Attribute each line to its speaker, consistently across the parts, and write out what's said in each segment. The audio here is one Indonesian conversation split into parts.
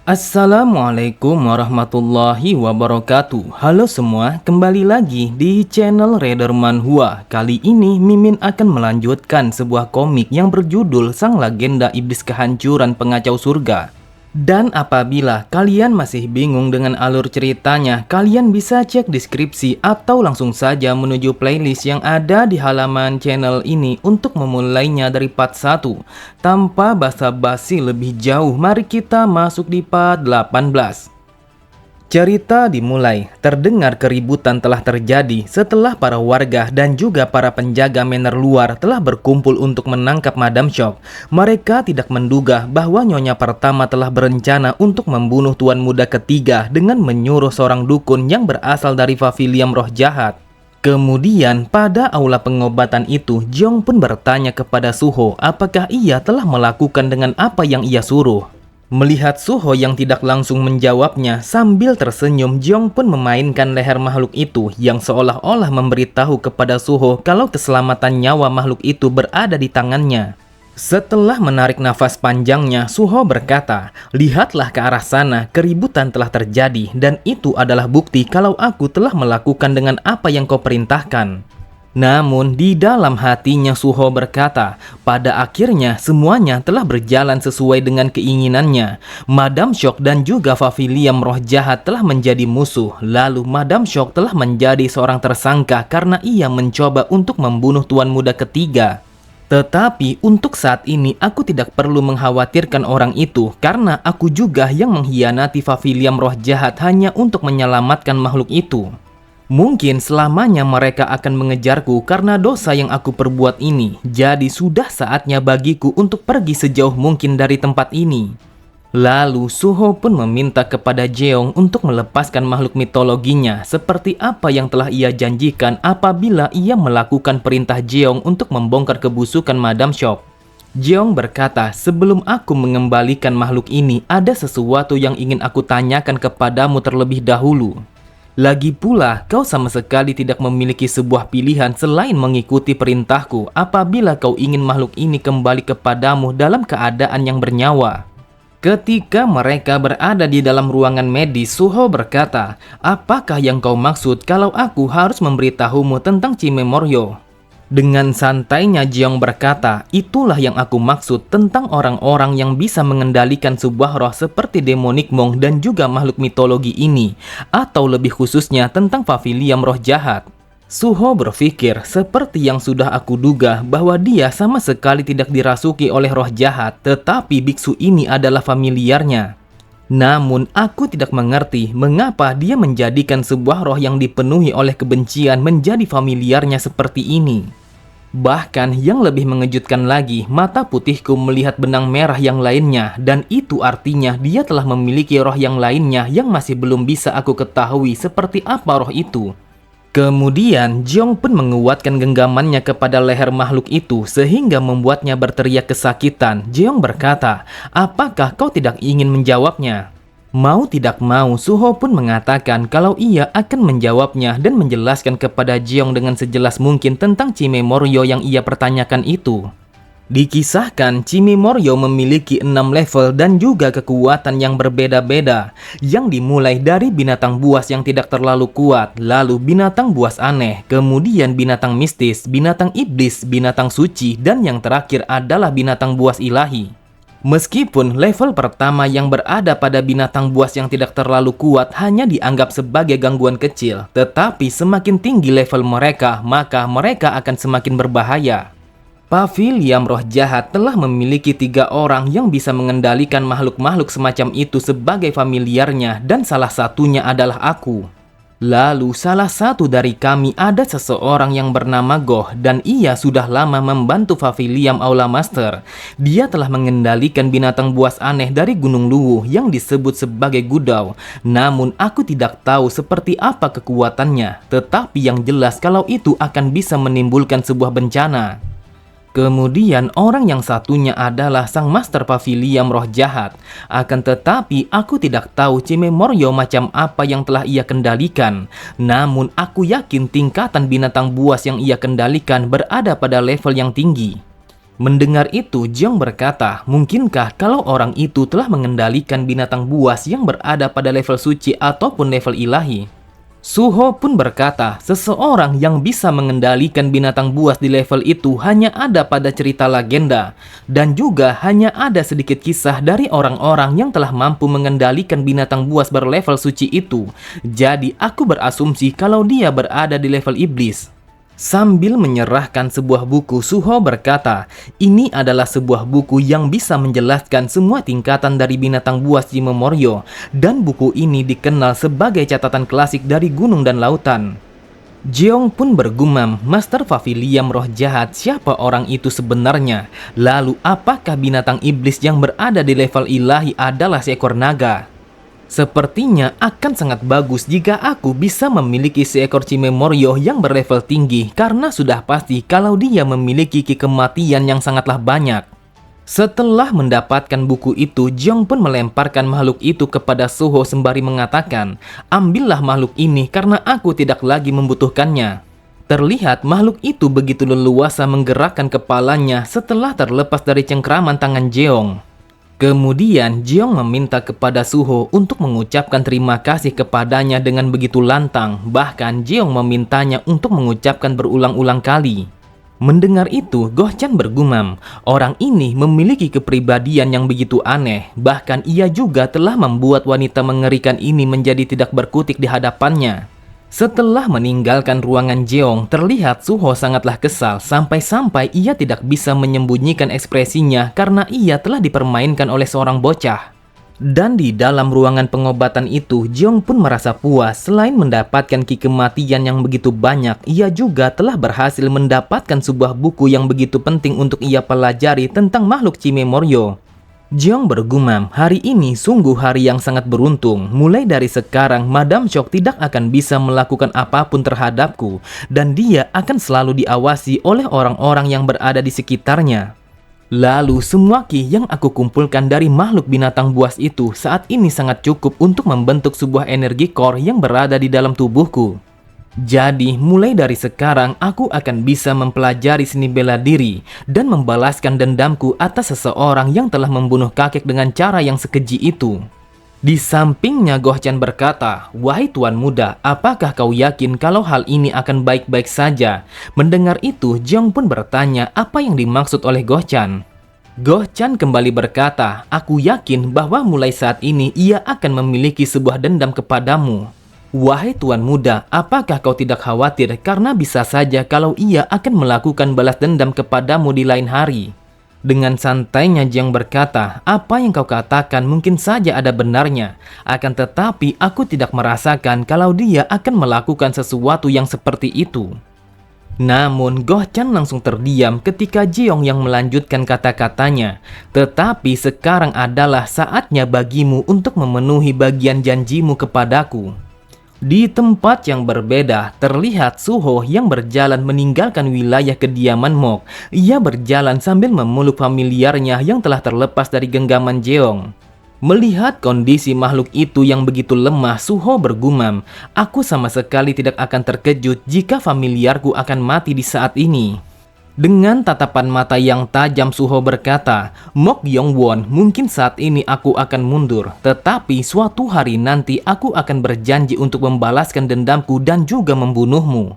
Speaker 1: Assalamualaikum warahmatullahi wabarakatuh. Halo semua, kembali lagi di channel Rederman Hua. Kali ini Mimin akan melanjutkan sebuah komik yang berjudul Sang Legenda Iblis Kehancuran Pengacau Surga. Dan apabila kalian masih bingung dengan alur ceritanya, kalian bisa cek deskripsi atau langsung saja menuju playlist yang ada di halaman channel ini untuk memulainya dari part 1. Tanpa basa-basi lebih jauh, mari kita masuk di part 18. Cerita dimulai. Terdengar keributan telah terjadi setelah para warga dan juga para penjaga manor luar telah berkumpul untuk menangkap Madam Shock. Mereka tidak menduga bahwa Nyonya pertama telah berencana untuk membunuh Tuan Muda ketiga dengan menyuruh seorang dukun yang berasal dari pavilion roh jahat. Kemudian pada aula pengobatan itu, Jeong pun bertanya kepada Suho apakah ia telah melakukan dengan apa yang ia suruh. Melihat Suho yang tidak langsung menjawabnya, sambil tersenyum, Jeong pun memainkan leher makhluk itu yang seolah-olah memberitahu kepada Suho kalau keselamatan nyawa makhluk itu berada di tangannya. Setelah menarik nafas panjangnya, Suho berkata, "Lihatlah ke arah sana, keributan telah terjadi dan itu adalah bukti kalau aku telah melakukan dengan apa yang kau perintahkan." Namun di dalam hatinya Suho berkata, pada akhirnya semuanya telah berjalan sesuai dengan keinginannya. Madam Shock dan juga pavilion roh jahat telah menjadi musuh. Lalu Madam Shock telah menjadi seorang tersangka karena ia mencoba untuk membunuh Tuan Muda ketiga. Tetapi untuk saat ini aku tidak perlu mengkhawatirkan orang itu karena aku juga yang mengkhianati pavilion roh jahat hanya untuk menyelamatkan makhluk itu. Mungkin selamanya mereka akan mengejarku karena dosa yang aku perbuat ini. Jadi sudah saatnya bagiku untuk pergi sejauh mungkin dari tempat ini. Lalu Suho pun meminta kepada Jeong untuk melepaskan makhluk mitologinya seperti apa yang telah ia janjikan apabila ia melakukan perintah Jeong untuk membongkar kebusukan Madam Shock. Jeong berkata, sebelum aku mengembalikan makhluk ini, ada sesuatu yang ingin aku tanyakan kepadamu terlebih dahulu. Lagi pula, kau sama sekali tidak memiliki sebuah pilihan selain mengikuti perintahku apabila kau ingin makhluk ini kembali kepadamu dalam keadaan yang bernyawa. Ketika mereka berada di dalam ruangan medis, Suho berkata, apakah yang kau maksud kalau aku harus memberitahumu tentang Chimemoryo? Dengan santainya Jeong berkata, itulah yang aku maksud tentang orang-orang yang bisa mengendalikan sebuah roh seperti Demonic Monk dan juga makhluk mitologi ini, atau lebih khususnya tentang pavilion roh jahat. Suho berpikir seperti yang sudah aku duga bahwa dia sama sekali tidak dirasuki oleh roh jahat, tetapi biksu ini adalah familiarnya. Namun aku tidak mengerti mengapa dia menjadikan sebuah roh yang dipenuhi oleh kebencian menjadi familiarnya seperti ini. Bahkan yang lebih mengejutkan lagi, mata putihku melihat benang merah yang lainnya dan itu artinya dia telah memiliki roh yang lainnya yang masih belum bisa aku ketahui seperti apa roh itu. Kemudian Jeong pun menguatkan genggamannya kepada leher makhluk itu sehingga membuatnya berteriak kesakitan. Jeong berkata, apakah kau tidak ingin menjawabnya? Mau tidak mau, Suho pun mengatakan kalau ia akan menjawabnya dan menjelaskan kepada Jeong dengan sejelas mungkin tentang Chimemoryo yang ia pertanyakan itu. Dikisahkan Chimemoryo memiliki 6 level dan juga kekuatan yang berbeda-beda, yang dimulai dari binatang buas yang tidak terlalu kuat, lalu binatang buas aneh, kemudian binatang mistis, binatang iblis, binatang suci, dan yang terakhir adalah binatang buas ilahi. Meskipun level pertama yang berada pada binatang buas yang tidak terlalu kuat hanya dianggap sebagai gangguan kecil, tetapi semakin tinggi level mereka, maka mereka akan semakin berbahaya. Pavilion roh jahat telah memiliki 3 orang yang bisa mengendalikan makhluk-makhluk semacam itu sebagai familiarnya dan salah satunya adalah aku. Lalu salah satu dari kami ada seseorang yang bernama Goh dan ia sudah lama membantu Pavilion Aula Master. Dia telah mengendalikan binatang buas aneh dari Gunung Luwu yang disebut sebagai Gudao. Namun aku tidak tahu seperti apa kekuatannya, tetapi yang jelas kalau itu akan bisa menimbulkan sebuah bencana. Kemudian orang yang satunya adalah sang master pavilion roh jahat. Akan tetapi aku tidak tahu Chimemoryo macam apa yang telah ia kendalikan. Namun aku yakin tingkatan binatang buas yang ia kendalikan berada pada level yang tinggi. Mendengar itu, Jiong berkata, mungkinkah kalau orang itu telah mengendalikan binatang buas yang berada pada level suci ataupun level ilahi? Suho pun berkata, seseorang yang bisa mengendalikan binatang buas di level itu hanya ada pada cerita legenda, dan juga hanya ada sedikit kisah dari orang-orang yang telah mampu mengendalikan binatang buas berlevel suci itu. Jadi aku berasumsi kalau dia berada di level iblis. Sambil menyerahkan sebuah buku, Suho berkata, ini adalah sebuah buku yang bisa menjelaskan semua tingkatan dari binatang buas Jimemoryo, dan buku ini dikenal sebagai catatan klasik dari gunung dan lautan. Jeong pun bergumam, Master Paviliam roh jahat, siapa orang itu sebenarnya? Lalu apakah binatang iblis yang berada di level ilahi adalah seekor naga? Sepertinya akan sangat bagus jika aku bisa memiliki seekor Cimemoryo yang berlevel tinggi, karena sudah pasti kalau dia memiliki ki kematian yang sangatlah banyak. Setelah mendapatkan buku itu, Jeong pun melemparkan makhluk itu kepada Suho sembari mengatakan, ambillah makhluk ini karena aku tidak lagi membutuhkannya. Terlihat makhluk itu begitu leluasa menggerakkan kepalanya setelah terlepas dari cengkraman tangan Jeong. Kemudian Jeong meminta kepada Suho untuk mengucapkan terima kasih kepadanya dengan begitu lantang. Bahkan Jeong memintanya untuk mengucapkan berulang-ulang kali. Mendengar itu, Goh-chan bergumam, orang ini memiliki kepribadian yang begitu aneh. Bahkan ia juga telah membuat wanita mengerikan ini menjadi tidak berkutik di hadapannya. Setelah meninggalkan ruangan Jeong, terlihat Suho sangatlah kesal sampai-sampai ia tidak bisa menyembunyikan ekspresinya karena ia telah dipermainkan oleh seorang bocah. Dan di dalam ruangan pengobatan itu, Jeong pun merasa puas. Selain mendapatkan ki kematian yang begitu banyak, ia juga telah berhasil mendapatkan sebuah buku yang begitu penting untuk ia pelajari tentang makhluk Cimemoryo. Jeong bergumam, hari ini sungguh hari yang sangat beruntung. Mulai dari sekarang, Madam Shock tidak akan bisa melakukan apapun terhadapku, dan dia akan selalu diawasi oleh orang-orang yang berada di sekitarnya. Lalu semua ki yang aku kumpulkan dari makhluk binatang buas itu saat ini sangat cukup untuk membentuk sebuah energi core yang berada di dalam tubuhku. Jadi, mulai dari sekarang aku akan bisa mempelajari seni bela diri dan membalaskan dendamku atas seseorang yang telah membunuh kakek dengan cara yang sekeji itu. Di sampingnya Goh-chan berkata, wahai tuan muda, apakah kau yakin kalau hal ini akan baik-baik saja? Mendengar itu, Jeong pun bertanya apa yang dimaksud oleh Goh-chan. Goh-chan kembali berkata, aku yakin bahwa mulai saat ini ia akan memiliki sebuah dendam kepadamu. Wahai tuan muda, apakah kau tidak khawatir karena bisa saja kalau ia akan melakukan balas dendam kepadamu di lain hari? Dengan santainya Jeong berkata, apa yang kau katakan mungkin saja ada benarnya. Akan tetapi aku tidak merasakan kalau dia akan melakukan sesuatu yang seperti itu. Namun Goh-chan langsung terdiam ketika Jeong yang melanjutkan kata-katanya. Tetapi sekarang adalah saatnya bagimu untuk memenuhi bagian janjimu kepadaku. Di tempat yang berbeda, terlihat Suho yang berjalan meninggalkan wilayah kediaman Mok. Ia berjalan sambil memeluk familiarnya yang telah terlepas dari genggaman Jeong. Melihat kondisi makhluk itu yang begitu lemah, Suho bergumam, aku sama sekali tidak akan terkejut jika familiarku akan mati di saat ini. Dengan tatapan mata yang tajam, Suho berkata, Mok Yong-won, mungkin saat ini aku akan mundur, tetapi suatu hari nanti aku akan berjanji untuk membalaskan dendamku dan juga membunuhmu.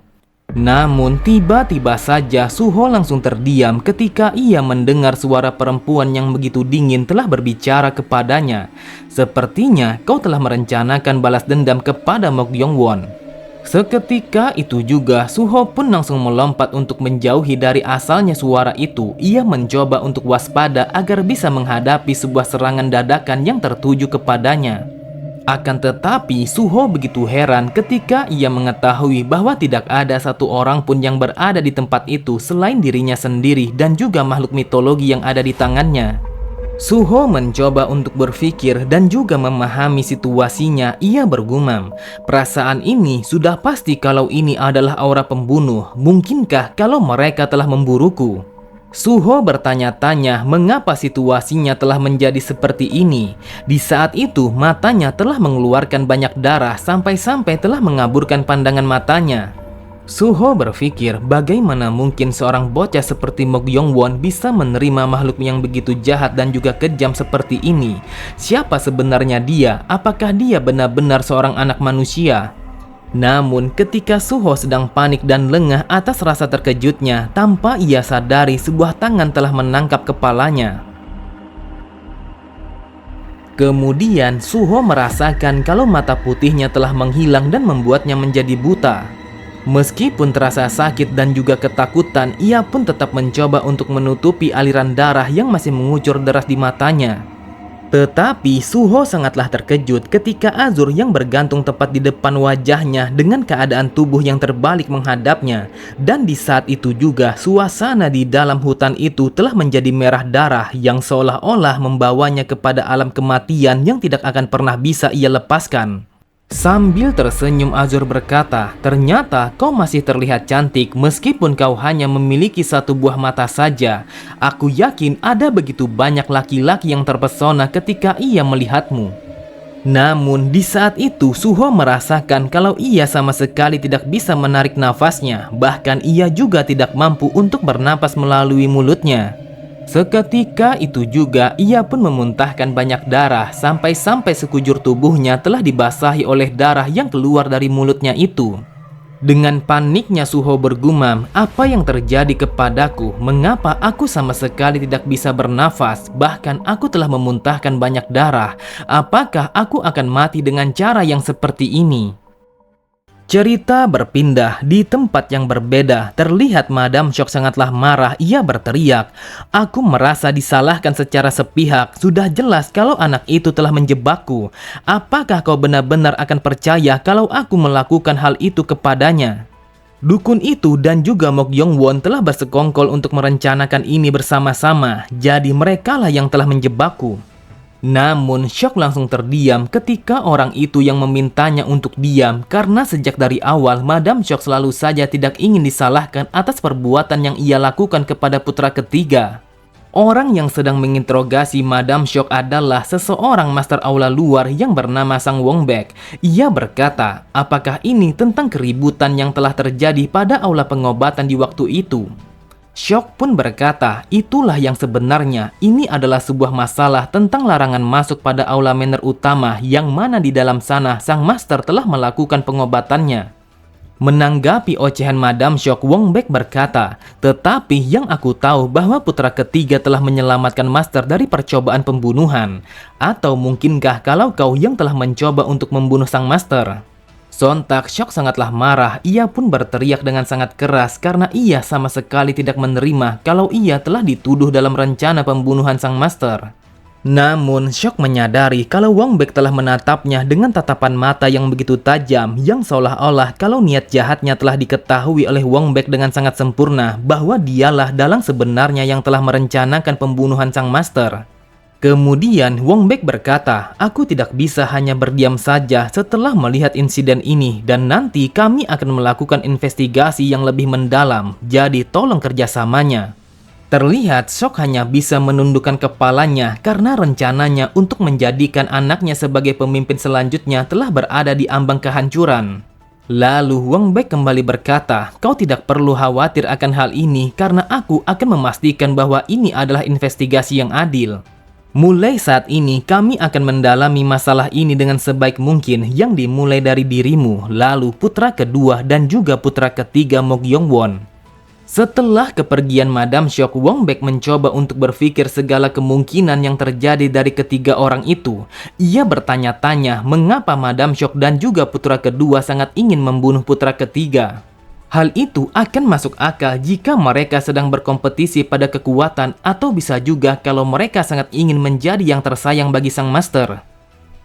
Speaker 1: Namun tiba-tiba saja Suho langsung terdiam ketika ia mendengar suara perempuan yang begitu dingin telah berbicara kepadanya. Sepertinya kau telah merencanakan balas dendam kepada Mok Yong-won. Seketika itu juga, Suho pun langsung melompat untuk menjauhi dari asalnya suara itu. Ia mencoba untuk waspada agar bisa menghadapi sebuah serangan dadakan yang tertuju kepadanya. Akan tetapi, Suho begitu heran ketika ia mengetahui bahwa tidak ada satu orang pun yang berada di tempat itu selain dirinya sendiri dan juga makhluk mitologi yang ada di tangannya. Suho mencoba untuk berpikir dan juga memahami situasinya. Ia bergumam, perasaan ini sudah pasti kalau ini adalah aura pembunuh. Mungkinkah kalau mereka telah memburuku? Suho bertanya-tanya mengapa situasinya telah menjadi seperti ini. Di saat itu matanya telah mengeluarkan banyak darah sampai-sampai telah mengaburkan pandangan matanya. Suho berpikir bagaimana mungkin seorang bocah seperti Mok Yong-won bisa menerima makhluk yang begitu jahat dan juga kejam seperti ini. Siapa sebenarnya dia? Apakah dia benar-benar seorang anak manusia? Namun ketika Suho sedang panik dan lengah atas rasa terkejutnya, tanpa ia sadari sebuah tangan telah menangkap kepalanya. Kemudian Suho merasakan kalau mata putihnya telah menghilang dan membuatnya menjadi buta. Meskipun terasa sakit dan juga ketakutan, ia pun tetap mencoba untuk menutupi aliran darah yang masih mengucur deras di matanya. Tetapi Suho sangatlah terkejut ketika Azur yang bergantung tepat di depan wajahnya dengan keadaan tubuh yang terbalik menghadapnya. Dan di saat itu juga suasana di dalam hutan itu telah menjadi merah darah yang seolah-olah membawanya kepada alam kematian yang tidak akan pernah bisa ia lepaskan. Sambil tersenyum Azur berkata, "Ternyata kau masih terlihat cantik meskipun kau hanya memiliki satu buah mata saja. Aku yakin ada begitu banyak laki-laki yang terpesona ketika ia melihatmu." Namun di saat itu Suho merasakan kalau ia sama sekali tidak bisa menarik nafasnya. Bahkan ia juga tidak mampu untuk bernapas melalui mulutnya. Seketika itu juga ia pun memuntahkan banyak darah sampai-sampai sekujur tubuhnya telah dibasahi oleh darah yang keluar dari mulutnya itu. Dengan paniknya Suho bergumam, "Apa yang terjadi kepadaku? Mengapa aku sama sekali tidak bisa bernafas? Bahkan aku telah memuntahkan banyak darah. Apakah aku akan mati dengan cara yang seperti ini?" Cerita berpindah di tempat yang berbeda. Terlihat Madam Shock sangatlah marah. Ia berteriak, "Aku merasa disalahkan secara sepihak. Sudah jelas kalau anak itu telah menjebakku. Apakah kau benar-benar akan percaya kalau aku melakukan hal itu kepadanya?" Dukun itu dan juga Mok Yong-won telah bersekongkol untuk merencanakan ini bersama-sama. Jadi merekalah yang telah menjebakku. Namun Shock langsung terdiam ketika orang itu yang memintanya untuk diam, karena sejak dari awal Madam Shock selalu saja tidak ingin disalahkan atas perbuatan yang ia lakukan kepada putra ketiga. Orang yang sedang menginterogasi Madam Shock adalah seseorang master aula luar yang bernama Sang Wongbek. Ia berkata, "Apakah ini tentang keributan yang telah terjadi pada aula pengobatan di waktu itu?" Shock pun berkata, "Itulah yang sebenarnya. Ini adalah sebuah masalah tentang larangan masuk pada aula manor utama yang mana di dalam sana sang master telah melakukan pengobatannya." Menanggapi ocehan Madam Shock, Wongbek berkata, "Tetapi yang aku tahu bahwa putra ketiga telah menyelamatkan master dari percobaan pembunuhan. Atau mungkinkah kalau kau yang telah mencoba untuk membunuh sang master?" Sontak Shock sangatlah marah. Ia pun berteriak dengan sangat keras karena ia sama sekali tidak menerima kalau ia telah dituduh dalam rencana pembunuhan sang master. Namun Shock menyadari kalau Wongbek telah menatapnya dengan tatapan mata yang begitu tajam, yang seolah-olah kalau niat jahatnya telah diketahui oleh Wongbek dengan sangat sempurna, bahwa dialah dalang sebenarnya yang telah merencanakan pembunuhan sang master. Kemudian Wongbek berkata, "Aku tidak bisa hanya berdiam saja setelah melihat insiden ini, dan nanti kami akan melakukan investigasi yang lebih mendalam, jadi tolong kerjasamanya." Terlihat Shock hanya bisa menundukkan kepalanya karena rencananya untuk menjadikan anaknya sebagai pemimpin selanjutnya telah berada di ambang kehancuran. Lalu Wongbek kembali berkata, "Kau tidak perlu khawatir akan hal ini karena aku akan memastikan bahwa ini adalah investigasi yang adil. Mulai saat ini kami akan mendalami masalah ini dengan sebaik mungkin, yang dimulai dari dirimu, lalu putra kedua dan juga putra ketiga Mok Yong-won." Setelah kepergian Madam Shock, Wongbek mencoba untuk berpikir segala kemungkinan yang terjadi dari ketiga orang itu. Ia bertanya-tanya mengapa Madam Shock dan juga putra kedua sangat ingin membunuh putra ketiga. Hal itu akan masuk akal jika mereka sedang berkompetisi pada kekuatan, atau bisa juga kalau mereka sangat ingin menjadi yang tersayang bagi sang master.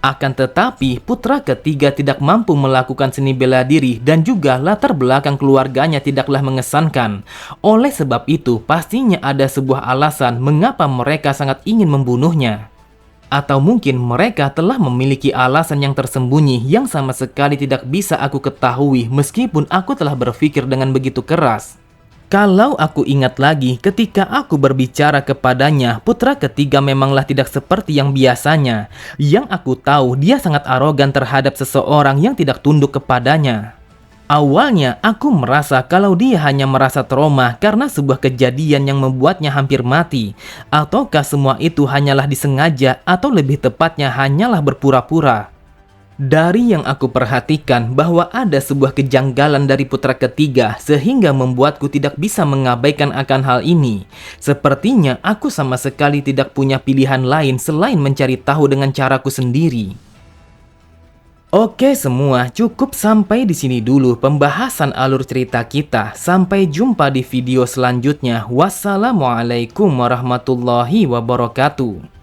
Speaker 1: Akan tetapi putra ketiga tidak mampu melakukan seni bela diri dan juga latar belakang keluarganya tidaklah mengesankan. Oleh sebab itu pastinya ada sebuah alasan mengapa mereka sangat ingin membunuhnya. Atau mungkin mereka telah memiliki alasan yang tersembunyi yang sama sekali tidak bisa aku ketahui meskipun aku telah berpikir dengan begitu keras. Kalau aku ingat lagi ketika aku berbicara kepadanya, putra ketiga memanglah tidak seperti yang biasanya. Yang aku tahu dia sangat arogan terhadap seseorang yang tidak tunduk kepadanya. Awalnya aku merasa kalau dia hanya merasa trauma karena sebuah kejadian yang membuatnya hampir mati. Ataukah semua itu hanyalah disengaja atau lebih tepatnya hanyalah berpura-pura. Dari yang aku perhatikan bahwa ada sebuah kejanggalan dari putra ketiga sehingga membuatku tidak bisa mengabaikan akan hal ini. Sepertinya aku sama sekali tidak punya pilihan lain selain mencari tahu dengan caraku sendiri. Oke semua, cukup sampai di sini dulu pembahasan alur cerita kita. Sampai jumpa di video selanjutnya. Wassalamualaikum warahmatullahi wabarakatuh.